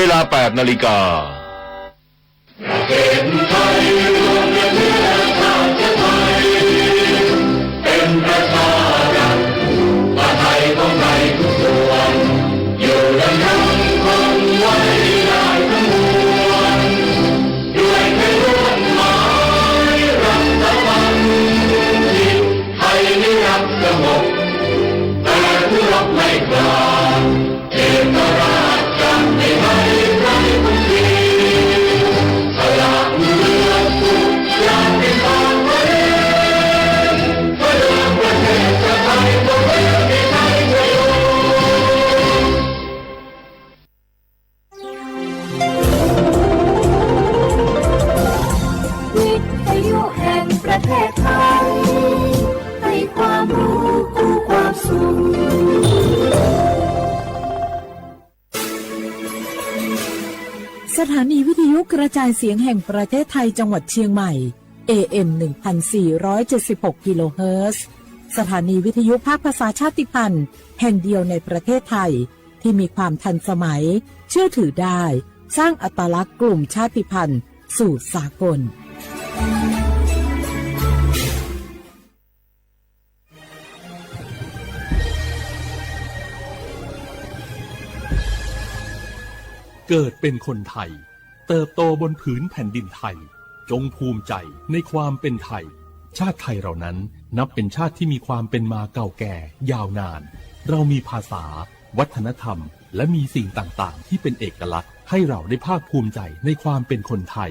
เวลา 8 นาฬิกาเป็นประชารัฐว่าไทยของไทยทุกส่วนอยู่ดำรงคงไว้ได้ทั้งมวลด้วยใจร่วมหมายรักษาวันที่ไทยนิรักสงบแต่ผู้รบไม่กล้าเอกราชจะไม่ให้ใครคุ้มชีสละเลือดสุดยามเป็นทางไว้ประเทศไทยให้ความรู้คู่ความสุขสถานีวิทยุกระจายเสียงแห่งประเทศไทยจังหวัดเชียงใหม่ AM 1476 กิโลเฮิรตซ์สถานีวิทยุภาคภาษาชาติพันธุ์แห่งเดียวในประเทศไทยที่มีความทันสมัยเชื่อถือได้สร้างอัตลักษณ์กลุ่มชาติพันธุ์สู่สากลเกิดเป็นคนไทยเติบโตบนผืนแผ่นดินไทยจงภูมิใจในความเป็นไทยชาติไทยเรานั้นนับเป็นชาติที่มีความเป็นมาเก่าแก่ยาวนานเรามีภาษาวัฒนธรรมและมีสิ่งต่างๆที่เป็นเอกลักษณ์ให้เราได้ภาคภูมิใจในความเป็นคนไทย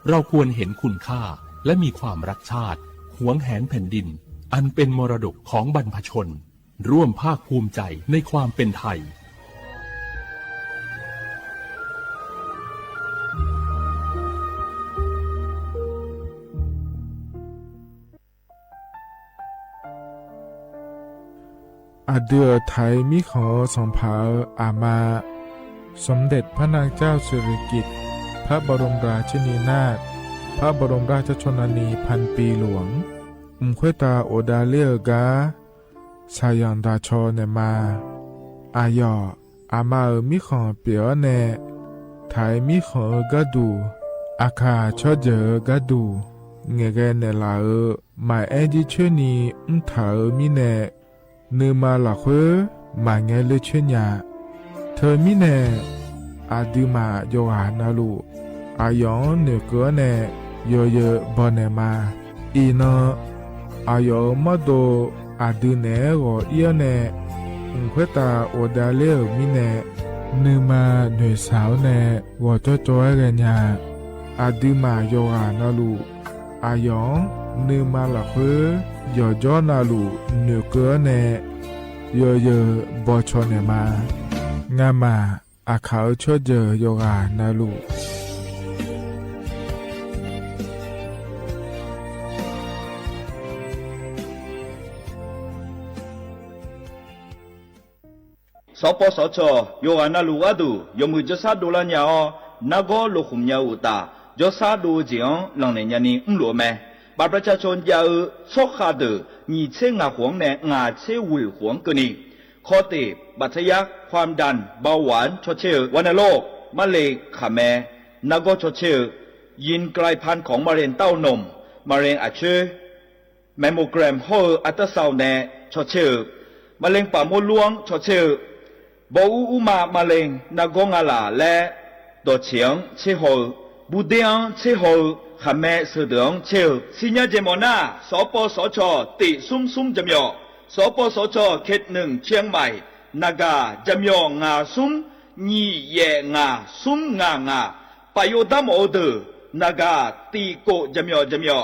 เราควรเห็นคุณค่าและมีความรักชาติหวงแหนแผ่นดินอันเป็นมรดกของบรรพชนร่วมภาคภูมิใจในความเป็นไทยอาเดือไทยมิขอสองเผาอามาสมเด็จพระนางเจ้าสิริกิติ์พระบรมราชินีนาถพระบรมราชชนนีพันปีหลวงควยตาโอดาเลียกาชายันดาชอเนมาอายออามามิขอเปียวเนไทยมิขอกะดูอาคาชอเจอกะดูเงเกเนลาหมายแอดิชนีเถามิเนนือมาหลักเวมาเงเลเชญญาเธอมิเนอาดูมาโยหานาลูอายองเนเกเนโยเยบอเนมาอีนอายอมาโดอาดูเนโอเอียเนควยตาโอดาเลมิเนนือมาหน่วยสาวเนวอจอยเรญญาอาดูมาโยหานาลูอายองนือมาหลักเวยอจอนาลูเนเกเนโยเยบอชอเนมางามาอาเขาชอเจโยกานาลูสปสชโยอานาลูอาดูยมือจะซาดูลาญาอนาโกโลขุมญาอุตาจะซาดูจิงหลังในญานีหลัวแม่บัตรประชาชนยาชกขาดมีเชงาหวงในงาเชวิลหวงกนีข้อติบัตรยักความดันเบาหวานชดเชยวัณโรคมะเร็งขาแม่นาโกชดเชยยินกลายพันธุ์ของมะเร็งเต้านมมะเร็งอาเชแมมโมแกรมโฮอัลตราซาวน์แนชดเชยมะเร็งปากมดลูกชดเชยบออุมามะเร็งนาโกงาลาและตัวเฉียงเชโฮบูเดียงเชโฮขแม่เสดงเชลสิญญาเจมอนาสปสชติซุ่มจำยอสปสชเขตหนึ่งเชียงใหม่นากาจำยองาซุ่มญีเยงาซุ่มงาปโยดามโอเดนากาตีโกจำยอ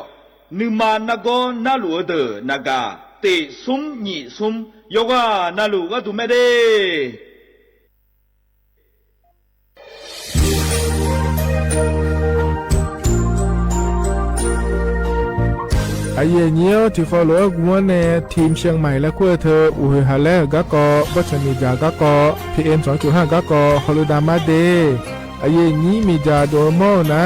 นึมานาโกนาลูเดนากาติซุ่มญีซุ่มโยกานาลูก็ดูไม่ได้ไอเยี่ยวที่ฟอลโล่กัวเนทีมเชียงใหม่และขั้วเธออุยฮาเลกะกอวัชนีจากะกอ PM 2.5 กะกอฮอลูดามาเดไอเยี่ยนี้มีจาโดโมนะ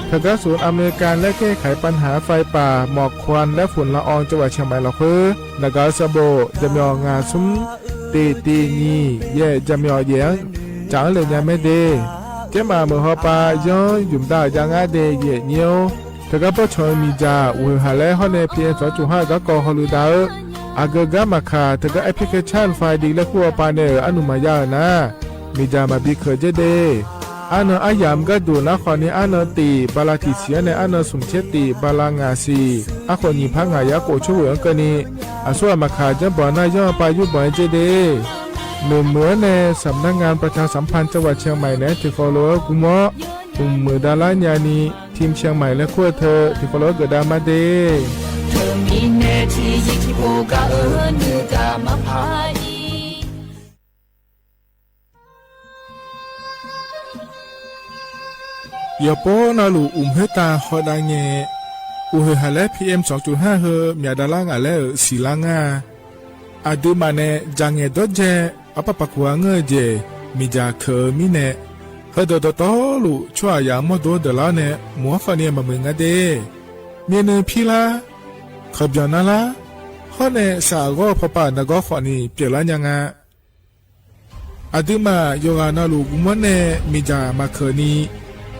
ทกศูนย์อเมริกันและแก้ไขปัญหาไฟป่าหมอกควันและฝุ่นละอองจังหวัดเชียงใหม่ละคือนากาซาโบจำยองาซุ้มตีนีเย่จำยอเยียงจังเลยยังไม่เด เจ้ามาเมื่อฮอปาย้อนยุ่มดายังอาเดเย่เนียวแต่ก็พอชอยมีจ่าอุหาและฮอในพีเอ็ม2.5ก็ก่อฮอลูดาอากกามาคาแต่ก็แอปพลิเคชันไฟดีและคัวปาเนออนุมายานะมีจ่ามาบีเคเจเดอันอายามก็ดูนะขอนี้อันตีบาลาติเสียในอันสุมเชติบาลางาซีอาคนยิพังหายาโกช่วยอังกนีอาส่วนมาขาจะบ่อนาย่อปายุบ่อยเจเดเหมือนในสำนักงานประชาสัมพันธ์จังหวัดเชียงใหม่ในที่ฟอลโล่กุมอมือดาราญานีทีมเชียงใหม่และขั้วเธอที่ฟอลโล่เกิดดามาเดอย่าโป้นาลูเฮตาฮอดาเงอุเฮฮาเลพีเอ็ม2.5เฮมีดาลางาเลสีลางาอาดูมาเนจังเงดเจอปะปะกัวเงเจมีจาเคมีเนเฮดดตอลูชัวยามอดดลาเนมัวฟาเนียมามึงอเดเมียนพีลาขบยานาลาฮอเนสากอพปานกอขอนีเปลายังาอาดูมาโยกานาลูกุมเนมีจามาเคนี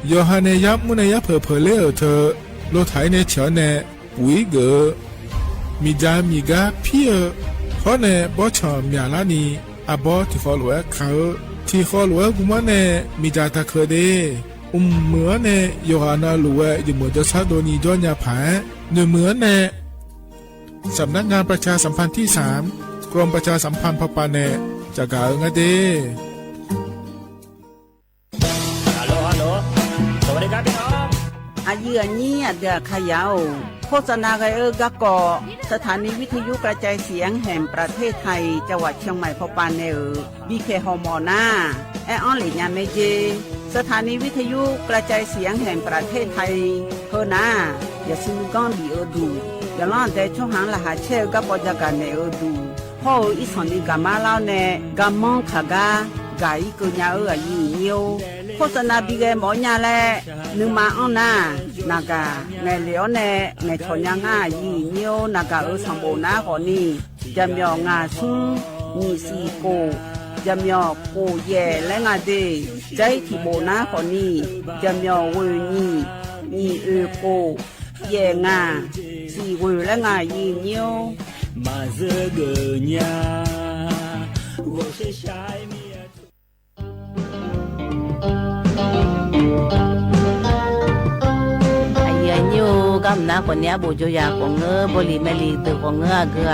โยฮาเนยับมุนยับเพอเลอเธอโลไถเนเฉเนปุยเกมีจามีกาพี่ฮอเนบอชอมีอาลานีอาบอที่ฟอลเวเขาที่ฟอลเวกุมเนมีจาตะเคเดเหมือนเนโยฮานาลูเวอยู่เหมือนจะซาโดนีจอนยาผาเหมือนเนสำนักงานประชาสัมพันธ์ที่3กรมประชาสัมพันธ์พปาเนจากกาเงเดอายุนี้เดือขยาวโฆษณาไกกะกอสถานีวิทยุกระจายเสียงแห่งประเทศไทยจังหวัดเชียงใหม่พปานเนบีเคฮอมอนาแอออนหลิญาเมเจสถานีวิทยุกระจายเสียงแห่งประเทศไทยเฮนาอย่าซิมก้อนบีดูอย่าล่อนแต่ช่วงหางละหาเชลกับปจักกันเนดูพ่ออีสอนนี่กามาเล่าเนกามองขากากายกุญญาอายุเนียวโฆษณาบีเกหมอญาแลนึงมาอ้อนนานากาในเหลียวในชอนยังง่ายีเนียวนากาสัมโบนาขอนี่จะมีงาซุงมีสีโกจะมีโกเย่และงาเดใจที่โบนาขอนี่จะมีเวนีมีโกเย่งาสีเวและงายีเนียวมาเจอเกญา我是啥米กำนักคนนี้บุจยาของเงอบุรีเมลีตือของเงอเกลือ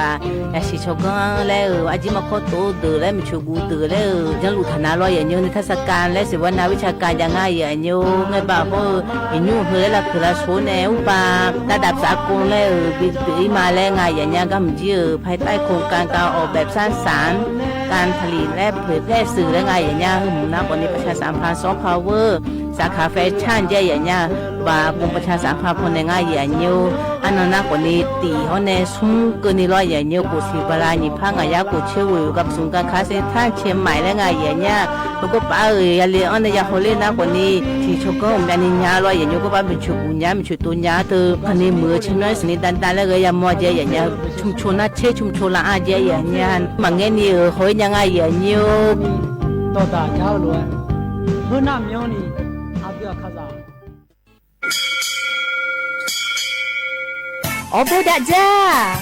ยาชิชกันแล้วอาจิมาโคตตือแล้วมิชูกูตือแล้วยังลุธนาลอยอย่างนี้ในเทศกาลและศิวนาวิชาการยังไงอย่างนี้เงยบ่าวอย่างนี้เฮละคือละโซนแนวปาระดับสากลแล้วบิดปีมาแล้วไงอย่างนี้ก็มันเยอะภายใต้โครงการการออกแบบสร้างสรรค์การผลิตและเผยแพร่สื่อและไงอย่างนี้คือหมู่นักวันนี้ประชาสัมพันธ์ซอฟต์พาวเวอร์สาขาแฟชั่นเยอะอย่างนี้บ่ากรมประชาสัมพันธ์คนในง่ายอย่างนี้อันนั้นคนนี้ตีเขาในซุ้มกันนี่ร้อยอย่างนี้กูสิบลานี่พังอายากูเชื่ออยู่กับศูนย์การค้าเซ็นทรัลเชียงใหม่และไงอย่างนี้แล้วก็ป้าอย่าเลี้ยงอันนี้อย่าเขาเล่นนะคนนี้ที่ชกก็มันนี่ยาร้อยอย่างนี้ก็ป้าเป็นชุกุญญาเป็นชุตุญญาเธอคนนี้มือชิ้นน้อยสนิทดันแล้วก็อย่ามัวเจอย่างนี้ชุมชนน่าเชื่อชุมชนละอาเจอย่างนี้มันเงี้ยนี่เขายังไงอย่างนี้ต่อตาเจ้าล้วนเพื่อน้ำย้อนนี่อาเบียข้าจ้าออบูดาจ้า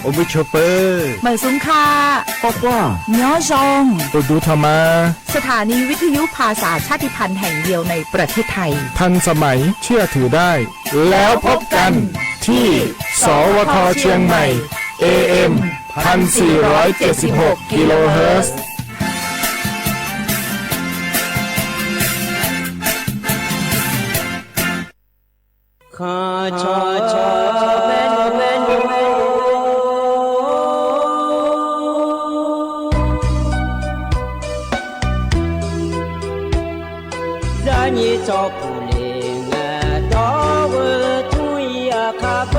โอบิชเปอร์เหมยสุงคาปอกว่าเนื้อจงตัวดูธรรมาสถานีวิทยุภาษาชาติพันธุ์แห่งเดียวในประเทศไทยทันสมัยเชื่อถือได้แล้วพบกันที่สวทเชียงใหม่ AM 1476 กิโลเฮิรตซ์ข้าชอชอเมนเมนเมนรานีจอผู้เลี้ยงดอกทุยคาเบ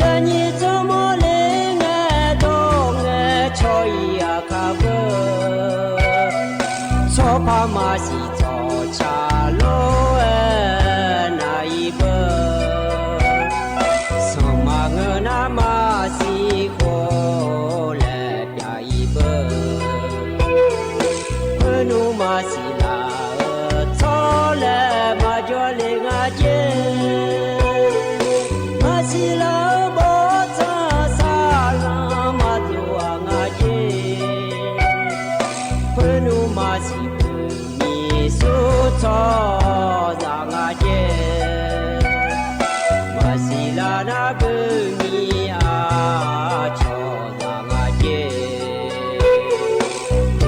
รานีจอมเลี้ยงดอกชอยคาเบชอบพามาสิจอชาโล ချောသာငါကျဲမစီလာနာကူမီအားချောသာငါကျဲ เ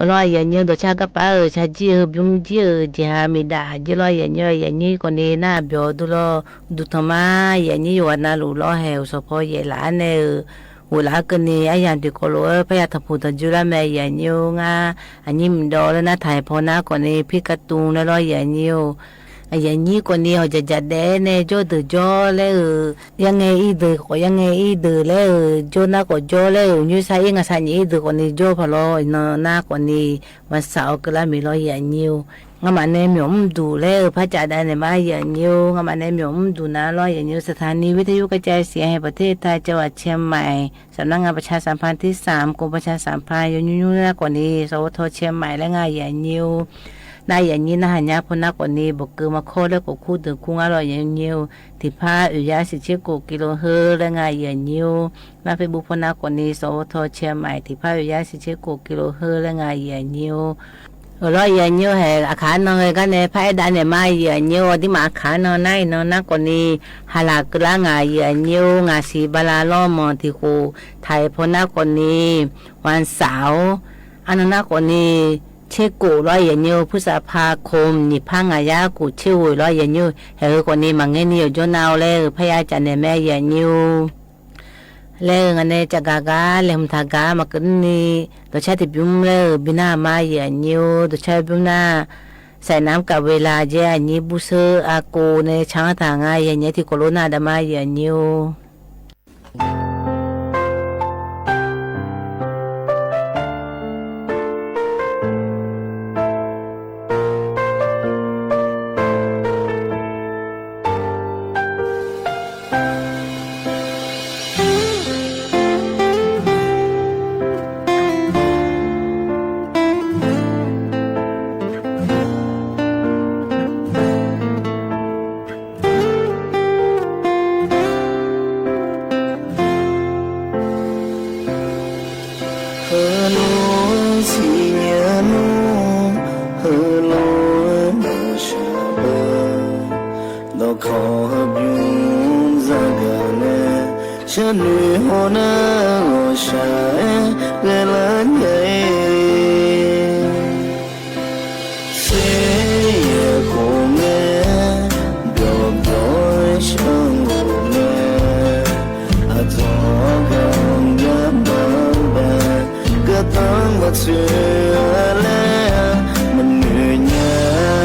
lo ya nyo do cha ka pa cha ji byung ji ja mi da ji lo ya nyo ya ni ko ni na byo du lo du thama ya ni wa na lu lo he so pho ye la ne u la ka ni a ya de ko lo pa ya tha pu da ju la me ya nyo nga a ni m do la na thai pho na ko ni phi ka tu na lo ya nyo a ya ni ko ni ho ja ja de ne jo de jo le yang nge i de ko yang nge i de le jo na ko jo le như sa i nga sa ni de ko ni jo pha lo no na ko ni ma sa o ka la mi lo ya nyo nga ma ne mi om du leพระจาได้ในมาya nyo nga ma ne mi om du na lo ya nyoสถานีวิทยุกระจายเสียงแห่งประเทศไทยจังหวัดเชียงใหม่สำนักงานประชาสัมพันธ์ที่3กรมประชาสัมพันธ์ยุ่งๆนะกว่านี้สวทเชียงใหม่และงานya nyoนายอย่างนี้นะหันยาพนักกว่านี้บอกคือมาโคแล้วก็คู่ถึงคุ้งอร่อยอย่างเนียวที่ผ้าอุยาสิเชกุกิโลเฮและงานอย่างเนียวมาไปบุพนักกว่านี้สวทเชียงใหม่ที่ผ้าอุยาสิเชกุกิโลเฮและงานอย่างเนียวร้อยอย่างเนียวแห่อาคารนอนกันในภายด้านในมาอย่างเนียวที่มาอาคารนอนในนอนนักกว่านี้ฮาลากละงานอย่างเนียวงานสีบาลาล้อมที่คูไทยพนักกว่านี้วันเสาร์อันนั้นนักกว่านี้เชกูร้อยอย่างเนียวพฤษภาคมนิพังอายากูเชื่อร้อยอย่างเนียวเฮ้กว่านี้มังเงี้ยจนเอาเลยพยาจันในแม่อย่างเนียวเลยงันเนี่ยจักรกาเลมทากามากันนี่ตัวชาติบุ้มเลยบินามาอย่างเนียวตัวชาติบุ้มน่าใส่น้ำกับเวลาเจ้านี้บุษอากูในช้างทางง่ายอย่างเนี้ยที่โคโรนาดามาอย่างเนียวฉันหัวหน้าชายเวลาใหญ่เสียคงเงี้ยเดือดร้อนช่างหัวเงี้ยอาจจะกันยังบ้างแต่ก็ต้องมาเชื่อแล้วมันเหนื่อยยาก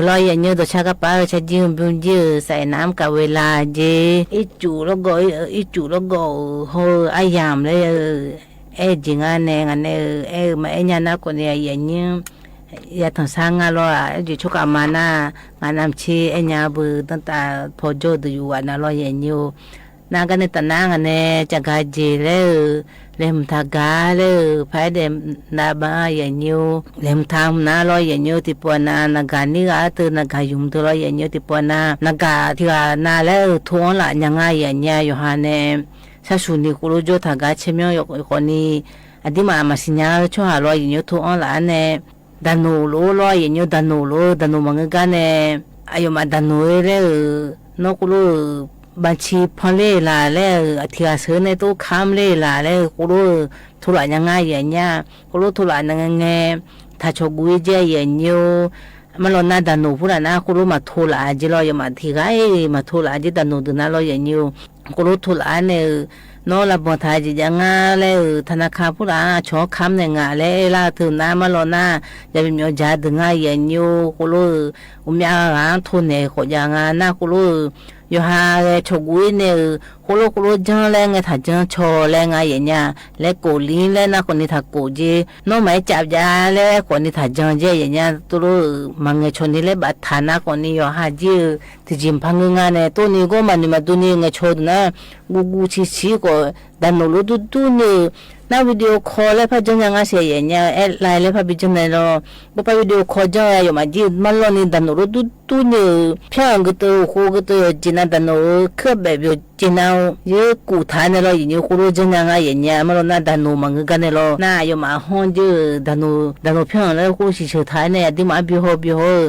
ลอยอย่างเงี้ยตัวชากระป๋าชาจิ้มบุ้งยืดใส่น้ำกับเวลาเจอีจูแล้วก็อีจูแล้วก็โหอายามเลยจริงอันเนี่ยมาเนี่ยนักคนเนี่ยอย่างเงี้ยอย่าทำสร้างงานหรอกอยู่ชุกอามานะงานนำชีเนี่ยบุตั้งแต่พอโจดูอยู่วันนั้นเราอย่างเงี้ยนากันในตนางเนี่ยจะกาเจเลยมทากาเลยภายเดมนาบ้าอย่างเงี้ยเลมทำนาเราอย่างเงี้ยที่ปวนานากานี่ก็ตื่นนากายุ่มตัวเราอย่างเงี้ยที่ปวนานากาที่ว่านาแล้วท้องละยังไงอย่างเงี้ยอยู่ฮะเนี่ยซาสุนิคุโรโจทากาเชมิโยคนนี้อดีมาสิญญาช่วยเราอย่างเงี้ยท้องละเนี่ยดานูโลเราอย่างเงี้ยดานูมังกันเนี่ยอายุมาดานูเลยนกุโลบัญชีพเลลาแล้วที่อาศัยในตู้ค้ำเลลาแล้วกูรู้ธุระยังไงอย่างเงี้ยกูรู้ธุระยังไงถ้าชกุยเจอย่างเงี้ยมันเราหน้าดานูพูดนะกูรู้มาธุระจีเราอย่างมาที่ไงมาธุระจีดานูดูนะเราอย่างเงี้ยกูรู้ธุระเนี่ยนอละบทายจียังไงแล้วธนาคารพูดนะชอค้ำเนี่ยไงแล้วล่าถึงน้ำมันเราหน้าจะเป็นมีจ่ายถึงไงอย่างเงี้ยกูรู้มีอะไรทุนเนี่ยขอยังไงนะกูรู้อยู่หาชกุยเนี่ยโคโลจังแรงไงถ้าจังชอแรงไงอย่างเงี้ยแล้วกูลิ้นแล้วนะคนนี้ถ้ากูเจน้องไม่จับยาแล้วคนนี้ถ้าจังเจอย่างเงี้ยตัวมังเงชนนี่เลยบัดฐานะคนนี้อยู่หาจีที่จิมพังงานเนี่ยตัวนี้ก็มันนี่มาตัวนี้เงชนนะกูชีก็ดันโนลุดูเนี่ยนาวิดีโอคอลเลยพะจังยังไงเสียอย่างเงี้ยไลน์เลยพะบิจังเนี่ยเนาะบ่ไปวิดีโอคอลจังอยู่มาจีมันลอนี่ดันโนลุดูเนี่ยเพียงก็ตัวโคก็ตัวจีน่าดันโนคือแบบอยู่จีน่าเยอะกูทานเนี่ยเราอย่างเงี้ยกูรู้จังยังไงอย่างเงี้ยมันลอน่าดันโนมังกันเนี่ยเราน่าอยู่มาห้องจีดันโนเพียงแล้วกูสิเชื่อทานเนี่ยดิมาบิโฮ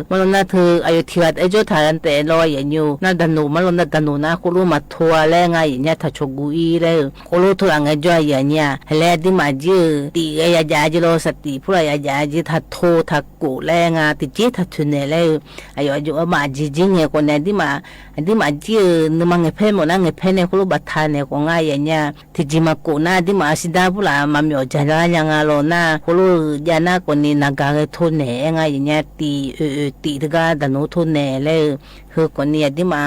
มันลอน่าเธออายุที่ว่าไอ้เจ้าทานแต่เราอย่างเงี้ยน่าดันโนมันลอน่าดันโนนะกูรู้มาทัวร์แล้วไงอย่างเงี้ยถ้าชกุยเลยกูรู้ทัวร์ไงจ้าอย่างเงี้ยแล้วดิมาจีตียาจาจีโลสติพูดยาจาจีถ้าโทถ้ากูแรงติจีถ้าทุนเนี่ยอายุมาจีเงี้ยคนเนี่ยดิมาจีนึกมันเงยเพ่หมดนะเงยเพ่เนี่ยคุณรู้บัตรเนี่ยก็ง่ายอย่างเงี้ยที่จีมากูน่าดิมาสิดาพูดละมามีอจารย์ยังไงโลน่าคุณรู้ยานาคนนี้นักการทุนเนี่ยง่ายอย่างเงี้ยตีถึงก็ดันทุนเนี่ยเลยคือคนนี้ดิมา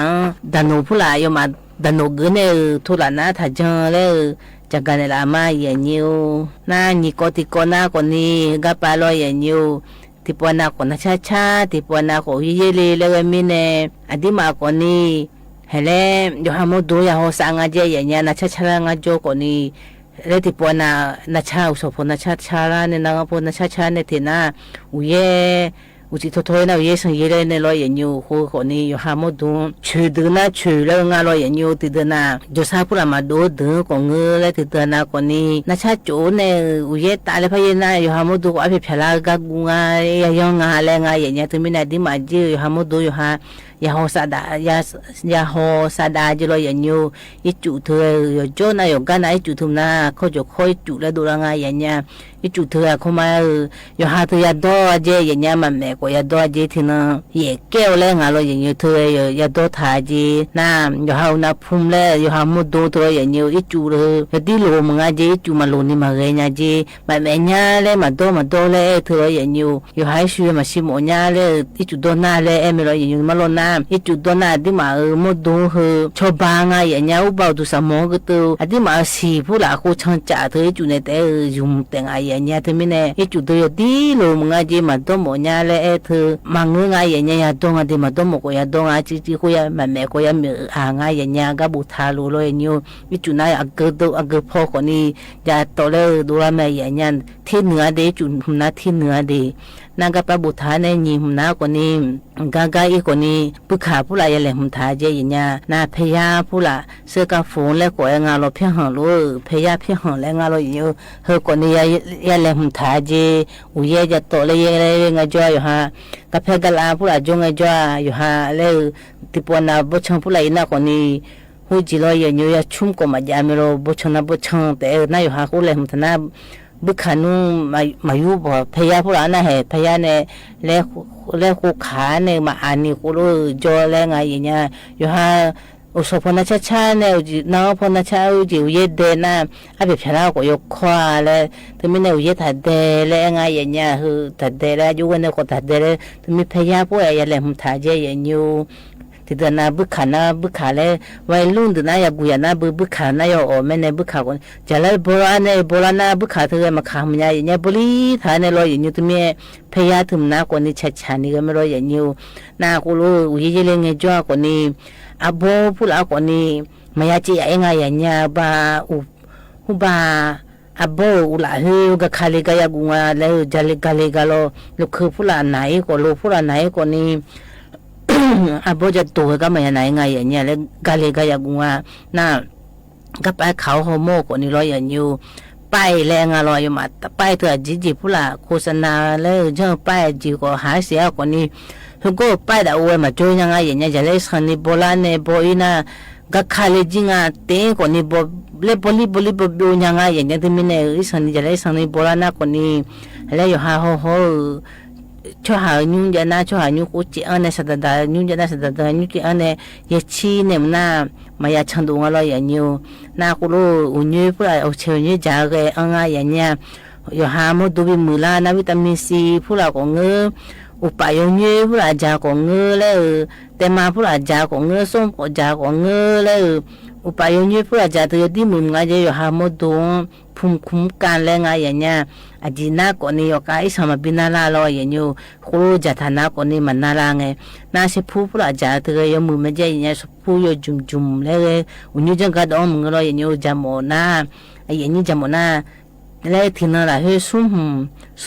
ดันพูดละอายุมาดันเงินเนี่ยทุนนะถ้าจังเลยจากการละมาอย่างเงี้ยน่านี่ก็ที่ก็น่าคนนี้ก็ไปลอยอย่างเงี้ยที่ปวนาคนน่าช้าที่ปวนาคนเยอะเลยแล้วมีเนี่ยอดีมาคนนี้เฮ้ยอยู่หามุดูอย่าหัวสังอาเจอย่างเงี้ยน่าช้าๆงั้นโจคนนี้แล้วที่ปวนาน่าช้าอุศพน่าช้าๆเนี่ยน่าปวน่าช้าๆเนี่ยที่น่าอุจิทุยนะเยสังเยเลยเนี่ยเราอย่างอยู่คนนี้อยู่หามุดูช่วยดูนะช่วยแล้วงานเราอย่างอยู่ที่เดินนะจะทราบพูดมาดูของเงยแล้วที่เดินนะคนนี้น่าช้าโจเนี่ยอุยตาเลยพายนะอยู่หามุดูก็เอาไปพลากกูงายยังงาอะไรงาอย่างเงี้ยถึงมีนาดิมาจีอยู่หามุดูอยู่หายาโฮซาดาจีเราอย่างอยู่อีจุเธออยู่โจนะอยู่กันนะอีจุทุมนะเขาจะคอยจุแล้วดูละงาอย่างเงี้ยอีจุเธอเขามาอยู่หาเธอยาดอเจอย่างเงี้ยมันแม่ก็ยาดอเจที่นะเย่แก้วแล้วงาเราอย่างอยู่เธอยาดอทาจีน้ำอยู่หาอุณหภูมิแล้วอยู่หามุดูเธออย่างอยู่อีจุเลยที่โลมึงอาเจอีจุมาโลนี่มาเรียนจีมันแม่เนี่ยเลยมาโตเลยเธออย่างอยู่หาช่วยมาชิมโอเนี่ยเลยอีจุโดน่าเลยไม่เราอย่างอยู่มาโลน่าอีจุดตัวน่ะที่มามุดูเหอชอบบ้างอย่างเงี้ยอุบาวดูสมองก็ตัวที่มาสีผู้หลักผู้ช่างจ่าเธอจุดเนี่ยแต่ยุ่งแต่งอย่างเงี้ยเธอไม่แน่อีจุดตัวดีโลมึงอาจีมาตัวหมอเนี่ยเลยเธอมังเงยอย่างเงี้ยตัวงาที่มาตัวหมอก็ยังตัวงาจีก็ยังแม่ก็ยังมีอย่างเงี้ยก็บุทาลูเลยเนี่ยอีจุดนั้นอักพ่อคนนี้จะโตเลยดูแลแม่อย่างเงี้ยที่เหนือเดจุดนั้นที่เหนือเดนั่งกับพระบุตรเนี่ยยิมน้าคนนี้กาอีคนนี้ปุขาผู้ละยังแหลมทาเจอย่างเงี้ยน่าพยาผู้ละเสื้อกาฝนแล้วก็ยังงาเราเพียงหัวรู้พยาเพียงหัวแล้วงาเราอยู่เฮอคนนี้ยังแหลมทาเจอุยจะโตเลยยังไงจ้าอยู่ฮะกับเพกลาผู้ละจงไงจ้าอยู่ฮะแล้วที่ปวนาบุชงผู้ละอินาคนนี้หูจิโร่ยังอยู่ยังชุ่มก็มาจามิโรบุชงนะบุชงแต่น่าอยู่ฮะผู้ละมันน่าบุคคลมาอยู่บ่พยาผู้ละน่ะเหพยาเนี่ยแล้วกูขาเนี่ยมาอ่านนี่กูรู้จอแล้วไงอย่างเงี้ยอยู่ฮะ อุสพนัชชาเนี่ยอุจิน้องพนัชชาอุจิอุเยเดนะอาเปพลาก็ยกควาเลยถึงไม่เนี่ยอุเยถัดเดเลยไงอย่างเงี้ยคือถัดเดแล้วอยู่กันเนี่ยก็ถัดเดเลยถึงมีพยาพวกอะไรเลยมันถ่ายเยอะอย่างอยู่ที่เดินนาบุกขาเลยวัยรุ่นตัวนั้นอย่าบุยนะบุกขานะอย่าออกไม่เนี่ยบุกขาคนจะเลยโบราณนะบุกขาเธอมาขามันอย่างเงี้ยบุรีถ่ายในรอยอย่างอยู่ที่มีพยาถึงนะคนนี้ชัดๆนี่ก็ไม่รอยอย่างอยู่น่ากูรู้อุยเจริญเงี้ยจ้าคนนี้อาโบพูดแล้วคนนี้มายาจีเองไงอย่างเงี้ยบาอุบาอาโบอุลาเฮก็ขาลิกายากุงาแล้วจะลิกาลิกาโลลูกคือพูดละไหนก็ลูกพูดละไหนคนนี้อาโบจะตัวก็ไม่ไหนไงอย่างเงี้ยแล้วกาลิกายากุงาน่าก็ไปเขาโฮโมคนนี้รออย่างอยู่ไปแรงอร่อยมาไปเถอะจีพูดละโฆษณาแล้วเจ้าไปจีก็หาเสียคนนี้ทุกคนไปแต่อวยมาช่วยยังไงอย่างเงี้ยจะเล่นสันนิโบราณเนี่ยโบอีน่าก็ขาลิจิงาเต้คนนี้โบเล่บอลีบยังไงอย่างเงี้ยที่มีเนี่ยสันนิจะเล่นสันนิโบราณคนนี้แล้วอยู่หาโฮช่วยหายุ่งยานาช่วยหายุ่งกุจิอันเนี่ยสัตว์ดายุ่งยานาสัตว์ดายุ่งที่อันเนี่ยยชีเนี่ยมันน่ามายาชันดวงอะไรอย่างเงี้ยน่ากูรู้อุ่นยุ่ยพูดอะไรเอาเชื่อยุ่ยจากไอ้อังไงอย่างเงี้ยอยู่หาหมดดูวิมุลานาวิตามินซีพูดอะไรของเงืออุปายยุ่ยพูดอะไรจากของเงือแล้วแต่มาพูดอะไรจากของเงือส้มก็จากของเงือแล้วอุปายยุ่ยพูดอะไรจากตัวที่มึงไงจะอยู่หาหมดดูภูมิคุ้มกันแรงไงอย่างเงี้ยอาจีน่าคนนี้ก็ไอ้สมัยบินาลาลอยอย่างอยู่ครูจัดฐานะคนนี้มันน่ารังไงน่าสิพูดอาจารย์เธอยังมือไม่ใช่อย่างเงี้ยพูดอยู่จุ่มเลยอุ่นอยู่จังก็ดอมมึงลอยอย่างอยู่จำโมนาไอ้อย่างนี้จำโมนาแล้วทีนั้นล่ะเฮ้ยสุ่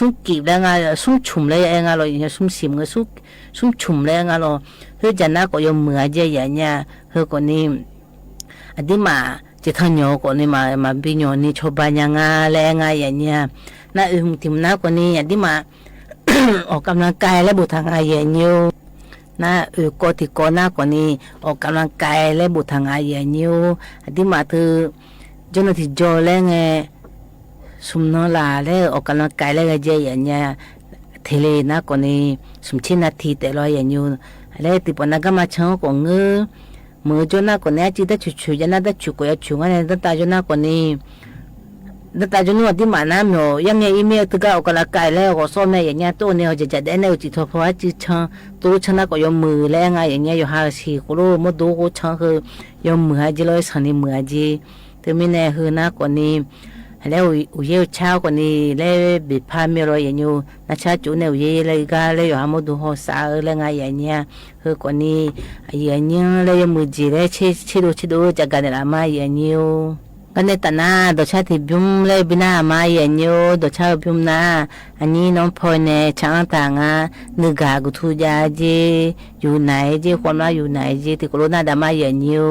มกีบแล้วไงสุ่มชุ่มเลยไงลอยอย่างเงี้ยสุ่มสิมก็สุ่มชุ่มเลยไงลอยเฮ้ยจันน่าก็ยังมืออาจารย์อย่างเงี้ยเฮ้ยคนนี้อดีมาจะทำโยคนนี้มาเป็นโยนี่ชอบบ้านยังไงแรงไงอย่างเงี้ยน่าทีมน่าคนนี้อดีมาออกกำลังกายและบุทางไงอย่างเงี้ยน่าก็ที่ก่อนหน้าคนนี้ออกกำลังกายและบุทางไงอย่างเงี้ยอดีมาคือจนที่โจแรงไงสมนลาและออกกำลังกายและก็เจอย่างเงี้ยทะเลน่าคนนี้สมชินาทีแต่ลอยอย่างเงี้ยแล้วที่ปนักก็มาเช่าของเงือมือจนน่าคนนี้จีได้ชุยๆจะน่าได้ชุกก็ชุกอะไรตั้งแต่จนน่าคนนี้ตั้งแต่จนวันที่มาน้ำหนูยังไงอีเมลถึงก็ออกกำลังกายแล้วก็ซ้อมในอย่างเงี้ยตัวเนี่ยจะได้แนวจิตเพราะว่าจิตช่างตัวช่างน่าก็ยอมมือแล้วไงอย่างเงี้ยอยู่หาสิกูรู้มาดูกูช่างคือยอมมือจีเลยสันนิมือจีแต่ไม่แน่คือน่าคนนี้แล้วอุเยเช้าคนนี้แล้วบิดพามีรอยอย่างอยู่น่าชาจุเนี่ยอุเยเลยก็เลยอยู่หามาดูหัวสาวแล้วไงอย่างเงี้ยคือคนนี้อย่างเงี้ยแล้วยังมือจีเลยชิดูจากการละมาอย่างเงี้ยกันในตาหน้าดอกชาติบุ้มเลยบินามาอย่างเงี้ยดอกชาบุ้มนะอันนี้น้องพลอยเนี่ยช่างต่างนึกกุทุยาจีอยู่ไหนจีความรักอยู่ไหนจีที่โคโรนาดามาอย่างเงี้ย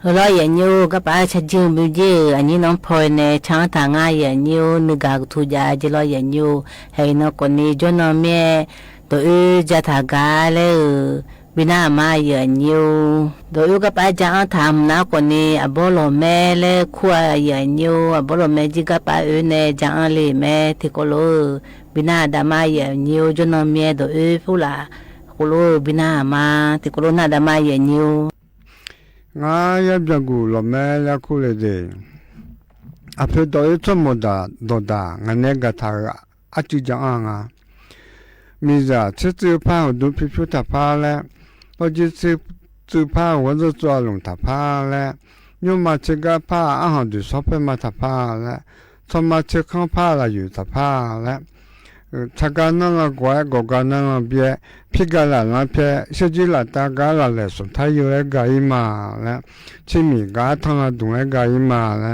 lo ya nyu ka pa cha ji mu ji ani no pho ne chang ta nga ya nyu ni ga thu ja ji lo ya nyu hai no ko ni jo no me to e ja tha ga le bina ma ya nyu do yu ka pa ja tham na ko ni abolo me le khua ya nyu abolo me ji ka pa e ne ja le me ti ko lo bina da ma ya nyu jo no me do e fu la ko lo bina ma ti ko lo na da ma ya nyu nga ya jagu lo me la ku le de ape do e to mo da do da nga ne ga tha a ti ja nga mi za che che pa do pi pi ta pa le o ji che pa wo zo zo long ta pa le nyu ma che ga pa a ha du so pe ma ta pa le so ma che khang pa la yu ta pa le cha ga na la gwa go ga na la bie pi ga la la phe se ji la ta ga la le so tha yu le ga yi ma le chi mi ga thang la du le ga yi ma le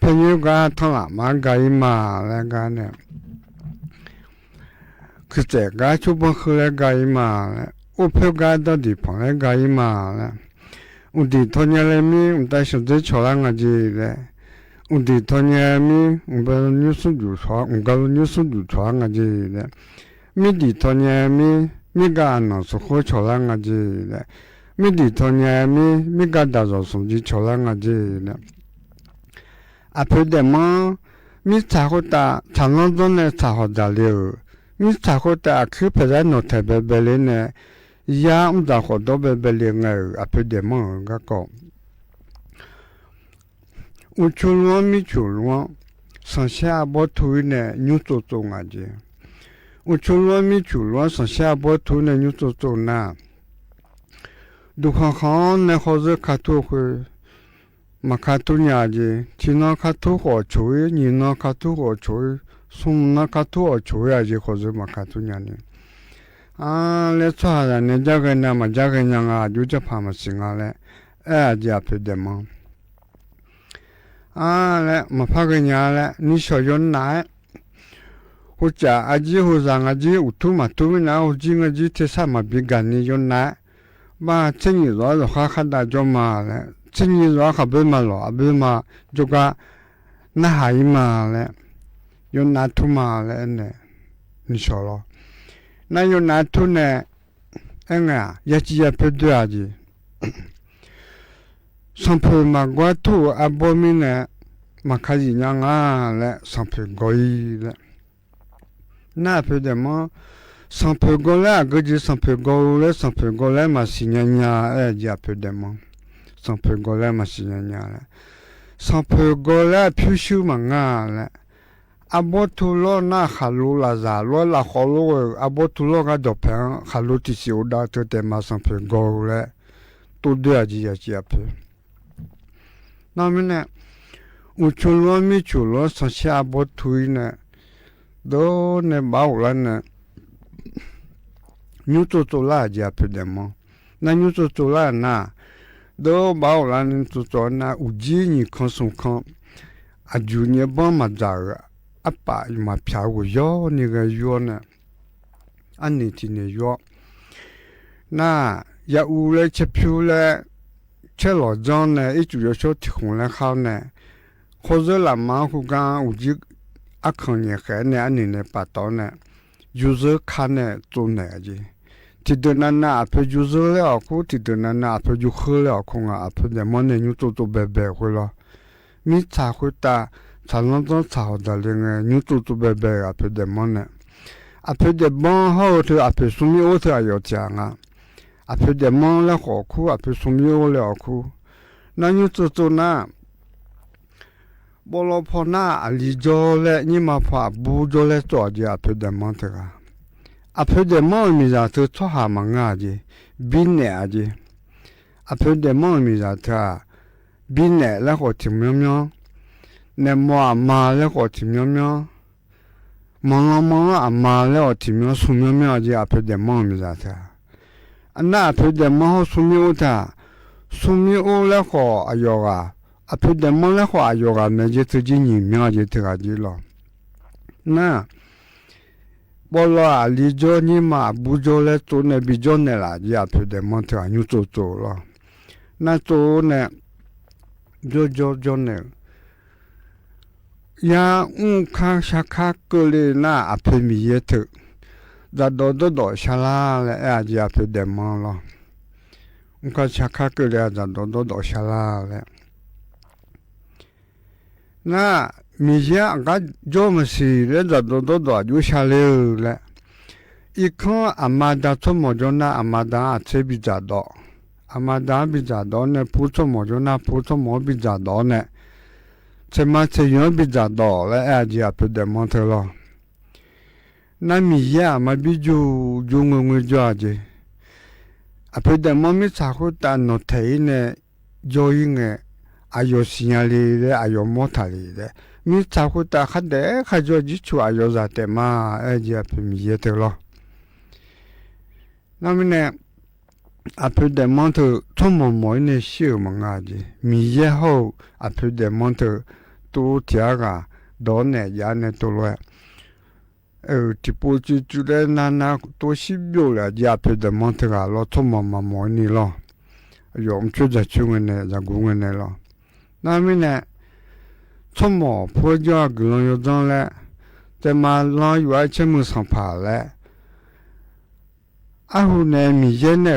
phe yu ga thang la ma ga yi ma le ga ne ku che ga chu bo khu le ga yi ma le u phe ga da di pho le ga yi ma le u di tho nya le mi u ta shu de cho la nga ji le u di tho nya mi u ba nyu su du cho u ga nyu su du cho nga ji le mi di tho nya mi ga no su ho cho la nga ji le mi di tho nya mi ga da zo su ji cho la nga ji le a peu de mo mi cha ho ta chang lo zo ne cha ho da le mi cha ho ta khu pe za no te be be le ne ya da ho do be be le nga a peu de mo ga ko u chu lo mi chu lo san xia bo tu ne nyu zo zo nga ji u chu lo mi chu lo san xia bo tu ne nyu zo zo na du khan ne ho ze ka tu hu ma ka tu nya ji chi na ka tu ho chu ni na ka tu ho chu sum na ka tu ho chu ya ji ho ze ma ka tu nya ni a le cha la ne ja ga na ma ja ga nya nga ju ja pa ma sing a le a ja pe de ma a le ma pa ga nya le ni sho yon na hu cha a ji hu za nga ji u tu ma tu na hu ji nga ji te sa ma bi ga ni yon na ba chen yi ro lo kha kha da jo ma le chen yi ro kha be ma lo a be ma jo ga na ha yi ma le yon na tu ma le ne ni sho lo na yon na tu ne nga ya ji ya pe de a ji san pe ma gwa tu a bo mi ne ma ka ji nya nga le san pe go yi le na pe de mo san pe go le a go ji san pe go le ma si nya nya e ji a pe de mo san pe go le ma si nya nya le san pe go le pu shu ma nga le a bo tu lo na kha lu la za lo la kho lo a bo tu lo ga do pe kha lu ti si o da te te ma san pe go le tu de a ji ya ji a pe na me ne u chu lo mi chu lo san xia bo tu ne do ne ba u la ne nyu tu tu la ji a pe de mo na nyu tu tu la na do ba u la ni tu tu na u ji ni kon sun kon a ju ne ba ma za a pa ma pya wo yo ni ga yo ne an ni ti ne yo na ya u le che pyu le che lo zon ne i ju yo sho ti khong le kha ne kho zo la ma hu ga u ji a khon ye kha ne an ni ne pa to ne ju zo kha ne zo ne ji ti de na na pe ju zo le a ku ti de na na pe ju kho le a ku nga a pe de mo ne nyu to to be be ho lo mi cha hu ta cha lo zo cha ho da le nge nyu to to be be a pe de mo ne a pe de bon ho to a pe su mi o ta yo cha nga a pe de mo le ho ku a pe su mi o le a ku na nyu to to na bo lo pho na a li jo le ni ma pha bu jo le to ji a pe de mo ta ga a pe de mo mi za to cho ha ma nga ji bin ne a ji a pe de mo mi za ta bin ne le ho ti myo myo ne mo a ma le ho ti myo myo mo a ma le ho ti myo su myo myo ji a pe de mo mi za ta na a pe de mo su mi o ta su mi o le ho a yo ga a pe de mo le ho a yo ga me ji tu ji ni myo ji te ga ji lo na bolo a li jo ni ma bu jo le to ne bi jo ne la ji a pe de mo te a nyu to to lo na to ne jo ne ya kha shakha kule na ape mi yetu da do shala le a ji ape de mon lo kha shakha kule da do shala le na mi ya ga jo ma si le da do ju shale le ikon amada to mo jo na amada a che bi ja do amada bi ja do ne pu to mo jo na pu to mo bi ja do ne che ma che yo bi ja do le a ji ape de mon te lo na mi ya ma bi ju ngwe jo aje ape de mon mi sa ko ta no te ne jo yin ayo signale le ayo motale le mi sa ko ta khade khajo ji chu ayo za te ma a ji ape mi ye te lo na mi ne ape de mon te to mo ne shi mo nga ji mi ye ho ape de mon te to tia ga do ne ya ne to lo ti po chi le na to shi bio la ja pe de mon te ga lo to mo ni lo yo chu za chu ne za gu ne lo na mi ne to mo po ja gu lo yo don le te ma lo yu a che mu san pa le a hu ne mi ye ne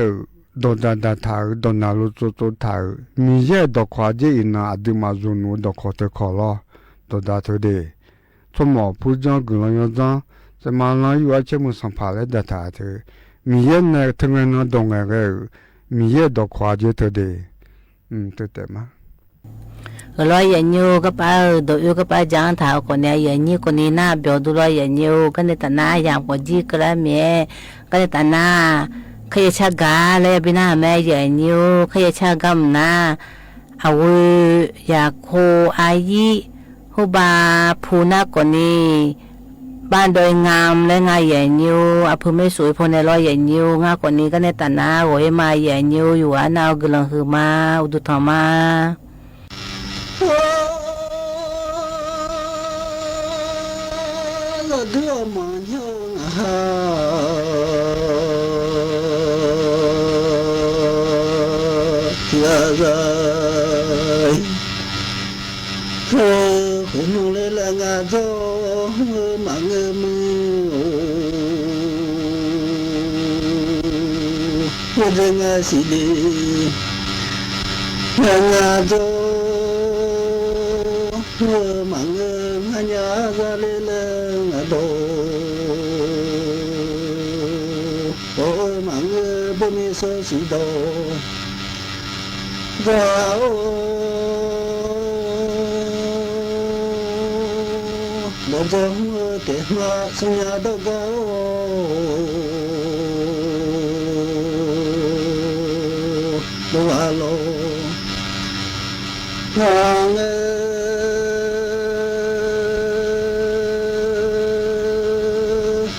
do da ta do na lo to ta mi ye do kwa je ina adu ma zu nu do ko te ko lo do da to de to mo pu ja gu lo yo don te ma lo yu a che mu san pa le da ta te mi ye ne te nge no do nge mi ye do kwa je to de te ma lo ya nyu ka pa do yu ka pa jang tha ko ne ya ni ko ni na byo du lo ya nyu ka ne ta na ya ko ji kra me ka ne ta na ka ya cha ga le bi na me ya nyu ka ya cha gam na a wu ya ko a yi hu ba phu na ko ni ban doi ngam le nga ya nyu a phu me sui pho ne lo ya nyu nga ko ni ka ne ta na wo ma ya nyu yu a na gu lang hu ma u du tha ma là đưa mà nhau rồi không lên là ngã gió mà ngơ mơ rừng ngã xì đi ngã gió mà ngơ nhớ ra lên ngã đổ mà ngơ bông mi sơ xì đổ vào bộ giống kẻ hoa sông nhà đâu có đâu à lô hoàng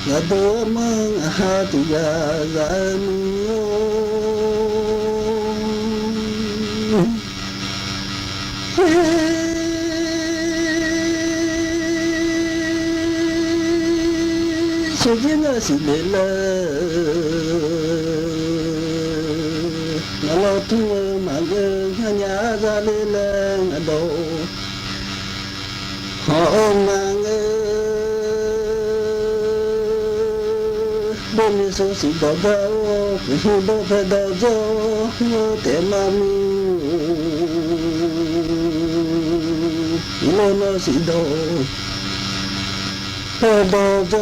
ngã đổ mương hà tụ già già chỉ riêng là sự lệ là lo thua mà người nhà ra lên là đầu họ mà người bông như số sự đỏ đau cũng đâu phải đau do để mà lo nó sự đau đau do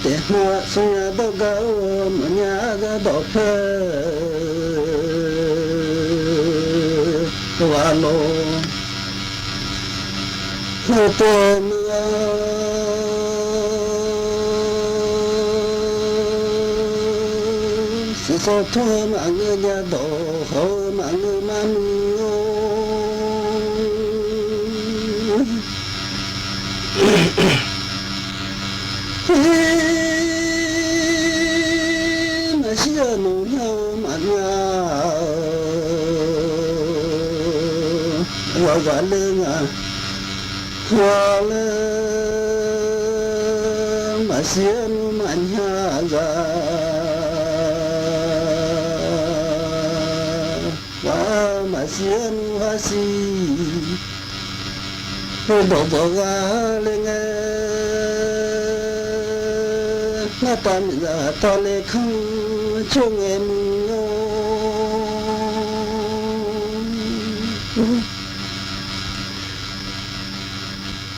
để mà sinh ra đâu có mà nhà ra đâu phải qua lô tôi sẽ sao thôi mà người nhà đổ hồi mà người mà mà xưa nụ nhau mà hoa quả lương hoa lương mà xưa nụ mà nhà ra xiên hoa xì bộ bộ ga lên nghe ta mình ra ta lê không chung em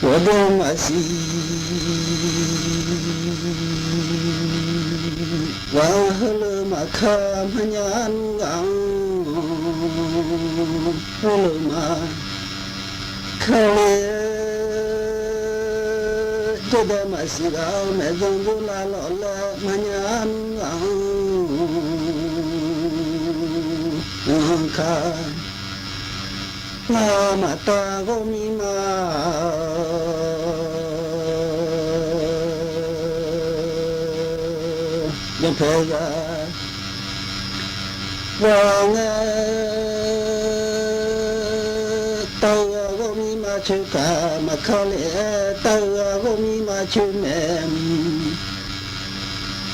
我的马西，我喝了马卡马娘昂，喝了马卡嘞，这的马西高没种不拉老了马娘昂，看。la ma ta go mi ma yo pe ga wa nga ta go mi ma chu ka ma kha le ta go mi ma chu mem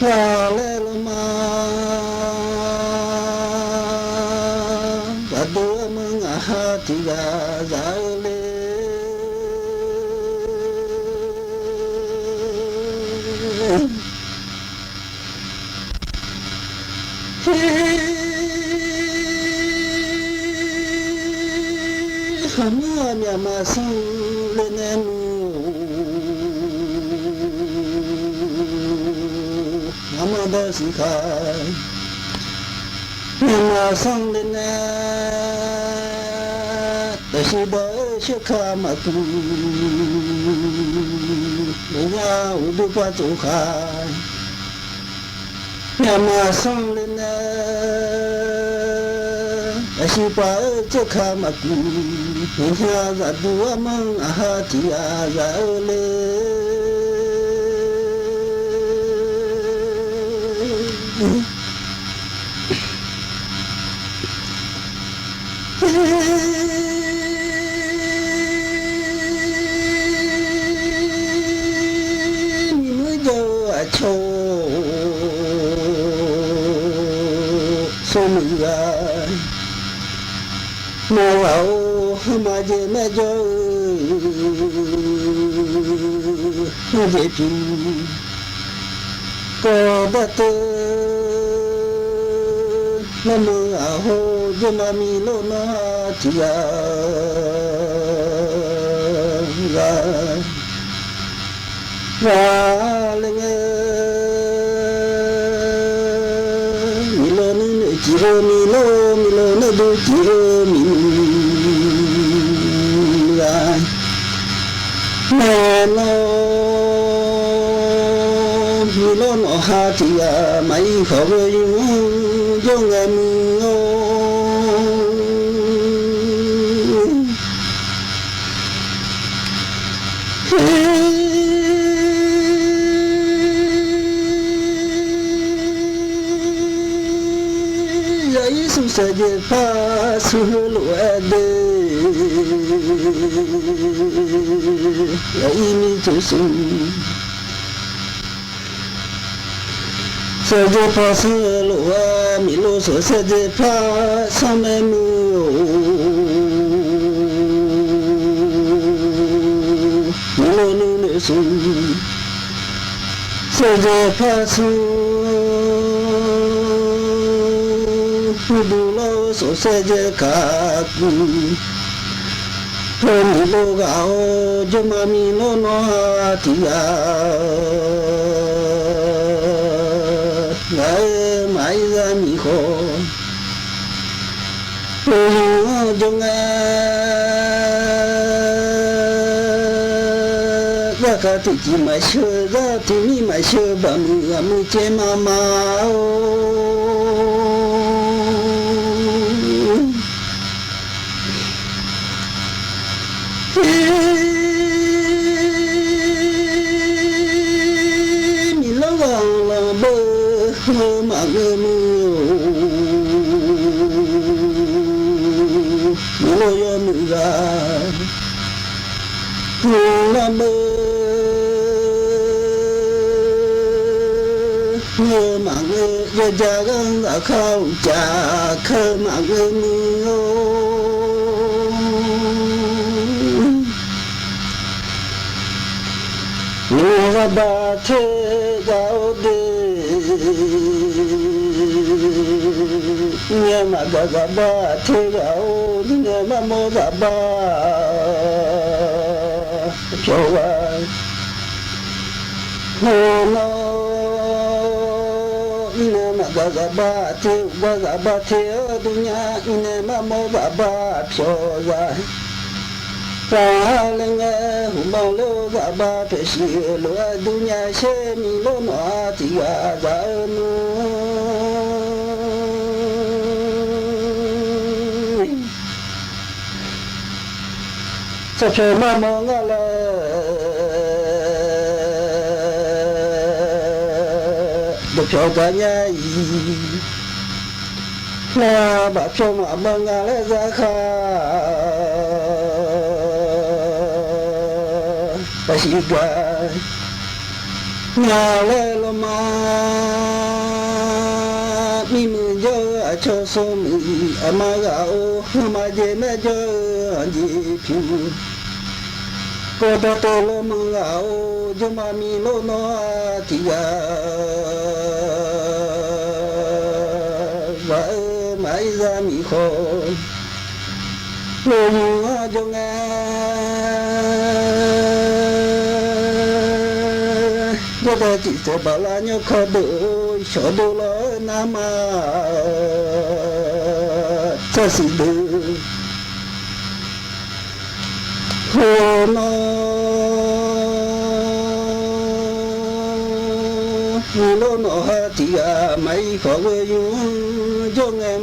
wa le lo ma tiga zale hamia mia masu lenenu amada sikai mia masu lenenu si ba shi ka ma tu wa u du pa tu kha ya ma sang le na si pa che ka ma tu ha za du ma ha ti ya za le cho số mình ra mà lão mà về mẹ cho mà về chú có bắt tơ mà mưa à hồ cho mà mi lô nó chỉ ra lên milo nó chỉ milo nó đôi chỉ ra mẹ nó milo nó ha thì mấy khó với vô ngày mưa sa je pa su lu ade ya ini tu su sa je pa su lu mi lu so sa je pa sa me mu mi lu nu ne su sa je pa su du lo so se je ka ku mi lo ga o jo ma mi no no ti ya mai ra mi ho jo nga ra ka ti ji ma sho ra ti mi ma sho ba mu che ma ma o mi lo la bo ma ge mu lo yo mu ga la bo ma ge ja ga la khao cha khơ ma ge mu ba the gao de nya ma ga ba the gao nya ma mo ga ba cho wa ho no nya ma ga ba the dunya nya ma mo ga ba cho wa ra leng hu ma lo ga ba pe shi lo dunya she mi lo no ti ga za nu sa che ma mo nga la do cho ga nya yi la ba cho ma nga la za kha Pasiga ngale lo ma mi mu jo a cho so mi ama ga o ma je me jo ji phu ko to lo ma ga o jo ma mi lo no ti ga va mai ra mi kho lo jo nga Baba chỉ cho bà la nhau khó bự cho đồ lo nam à cho sự được hồ nó lô nó thì mấy khó với dung cho em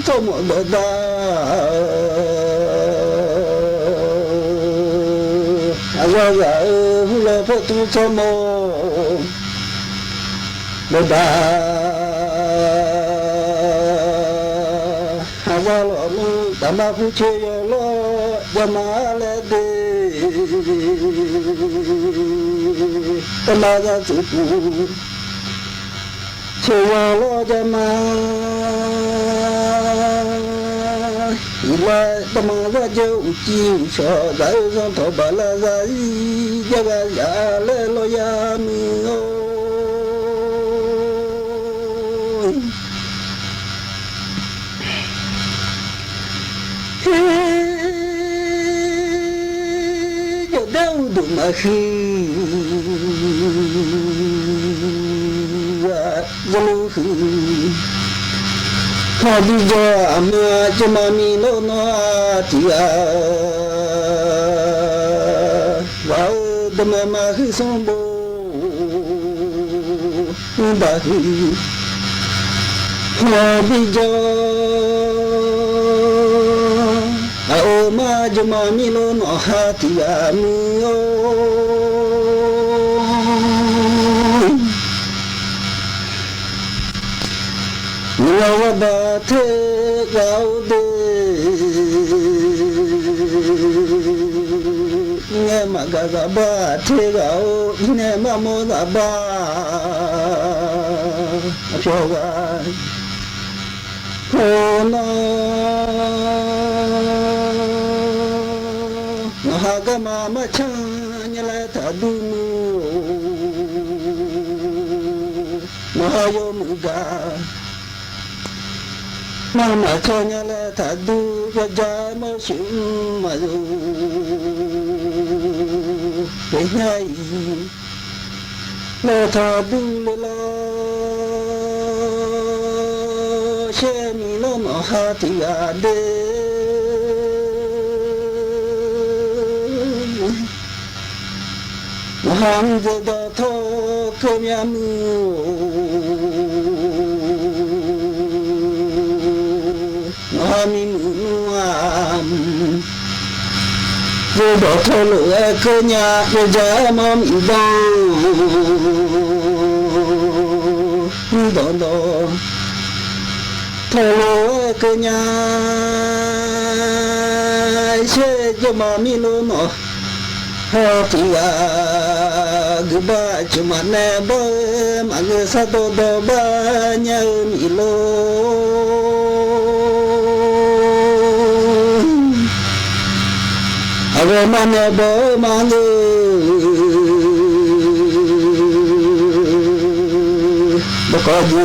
cho mọi người ta ra là phải tu cho mô người ta ra là ta mà phụ chơi lo và mà lên đi ta mà ra chủ chơi lo cho mà Ila tamang ra jo uchi usha dai zon to bala zai jaga ya le lo ya mi o yo dau du ma khi ya zolu khi Mà đi giờ mà cho mà mi nó thì vào đêm mà khi xong bố bà khi mà đi giờ ô mà cho mà mi nó thì mi ô Ngao ba the gao de nghe mà ga ba the gao nghe mà mo ga ba cho ga ho na ha ga ma cha nya la ta du ma yo mu ga Mama cho nhà là thà du cho cha mà xuống mà du cái này là thà du là xe mi nó mà ha thì đê mà hàng giờ đó thôi cơ nhà mi nuam vô bỏ thô lửa cơ nhà vô giá mong ý đo đo thô lửa cơ nhà xe cho mà mi luôn nó ha thì gu ba chuma ne bo ma nge sa do do ba nya mi lo ave ma ne bo ma nge ba ko ju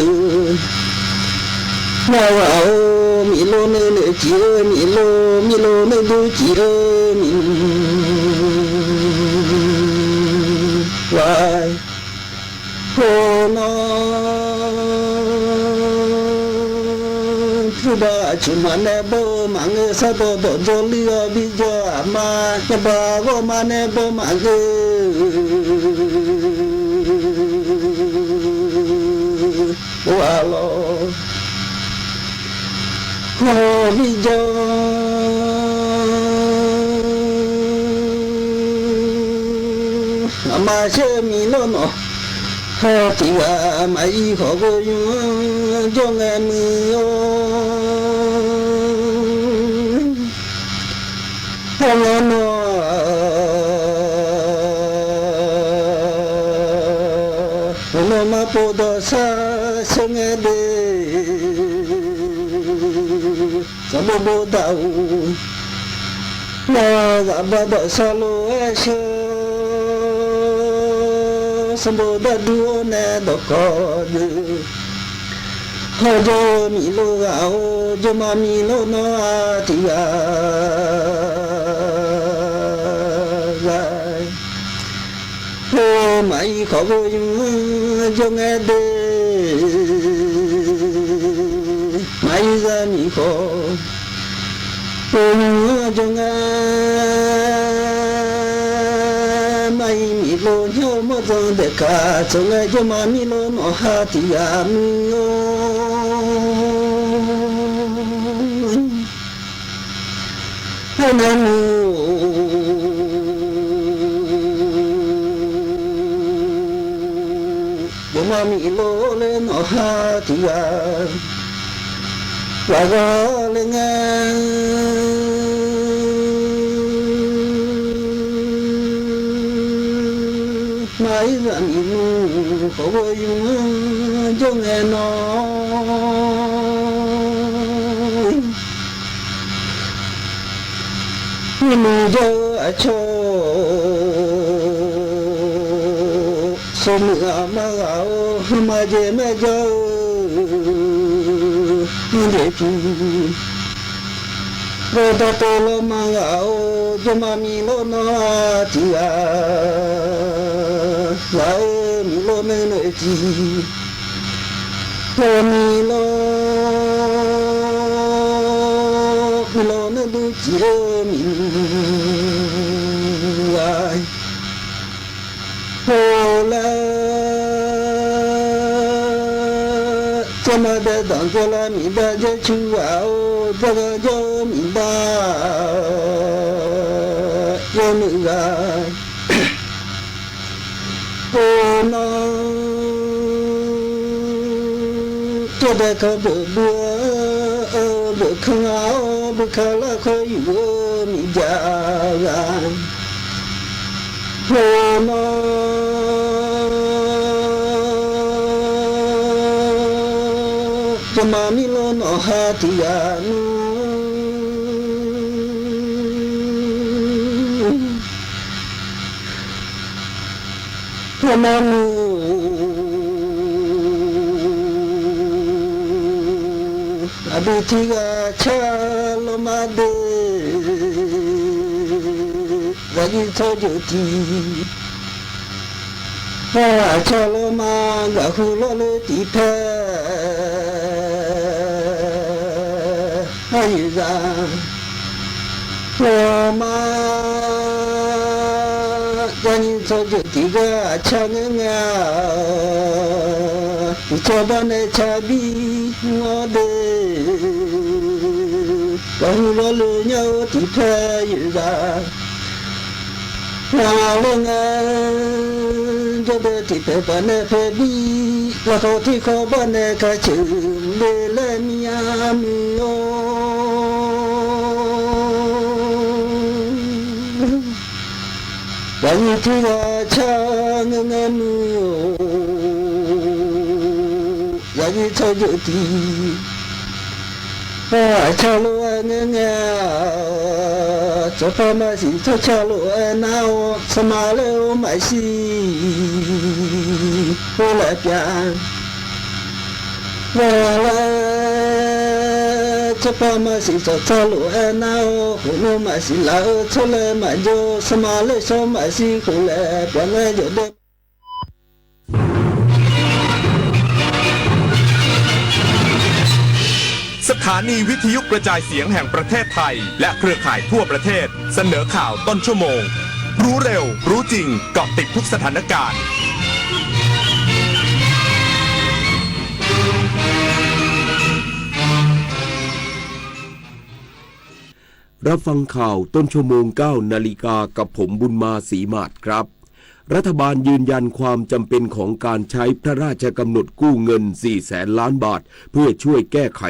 na wa o mi lo ne ne chi mi lo ne du chi mi why oh no ba chuma ne bo ma nge sa do do jo li o bi jo ma ne ba go ma ne bo ma nge wa lo oh bi jo ma che mi lo no ha ti ga ma i ho go yu jo nge mi yo ho no no no ma po do sa se nge de sa bo bo da u na ga ba do sa lo e she sambo da duo ne do ko de ho jo mi lo ga o jo ma mi lo no a ti ga ho mai ko go jo nge de mai ga mi ko ho jo nge mai mi lo nyo mo zong de ka zong ai jo ma mi lo no ha ti ya mi yo ha na mu jo ma mi lo le no ha ti ya wa ga le nga mai ra mi nu ko wo yu jo nge no ni mu jo a cho so mi ma ga o ma je me jo ni de pi ro da to lo ma ga o jo ma mi lo no ti a wa mi lo me no ti mi lo no du ti mi ai ho la chama de dan cho la mi da je chu wa o da ga jo mi da yo mi ga oh no cho de ko bu bu khang ao bu kha la ko yu mi ja ga oh no cho ma mi lo no ha ti ya nu Manu abitiga chalo made gagi thojoti ha chalo ma ga hulo le ti phe ayiga ma gani thojoti ga changa cho ba ne cha bi ngode Hãy subscribe cho kênh Ghiền Mì Gõ Để không bỏ lỡ những ที่ว่าชาเงินมืออย่ายิ่งเธออยู่ดีว่าชาลัวเงินจะพามาสิเธอชาลัวน่าวสมาเลวไม่สิหัวละเปียว่าละจะพามาสิเธอชาลัวน่าวหัวมาสิลาเธอเลยมาโยสมาเลวมาสิหัวละเปียเลยอยู่เด็ก สถานีวิทยุกระจายเสียงแห่งประเทศไทยและเครือข่ายทั่วประเทศเสนอข่าวต้นชั่วโมงรู้เร็วรู้จริงเกาะติดทุกสถานการณ์รับฟังข่าวต้นชั่วโมง 9 นาฬิกากับผมบุญมาศรีมาศครับรัฐบาลยืนยันความจำเป็นของการใช้พระราชกำหนดกู้เงิน 400,000 ล้านบาทเพื่อช่วยแก้ไข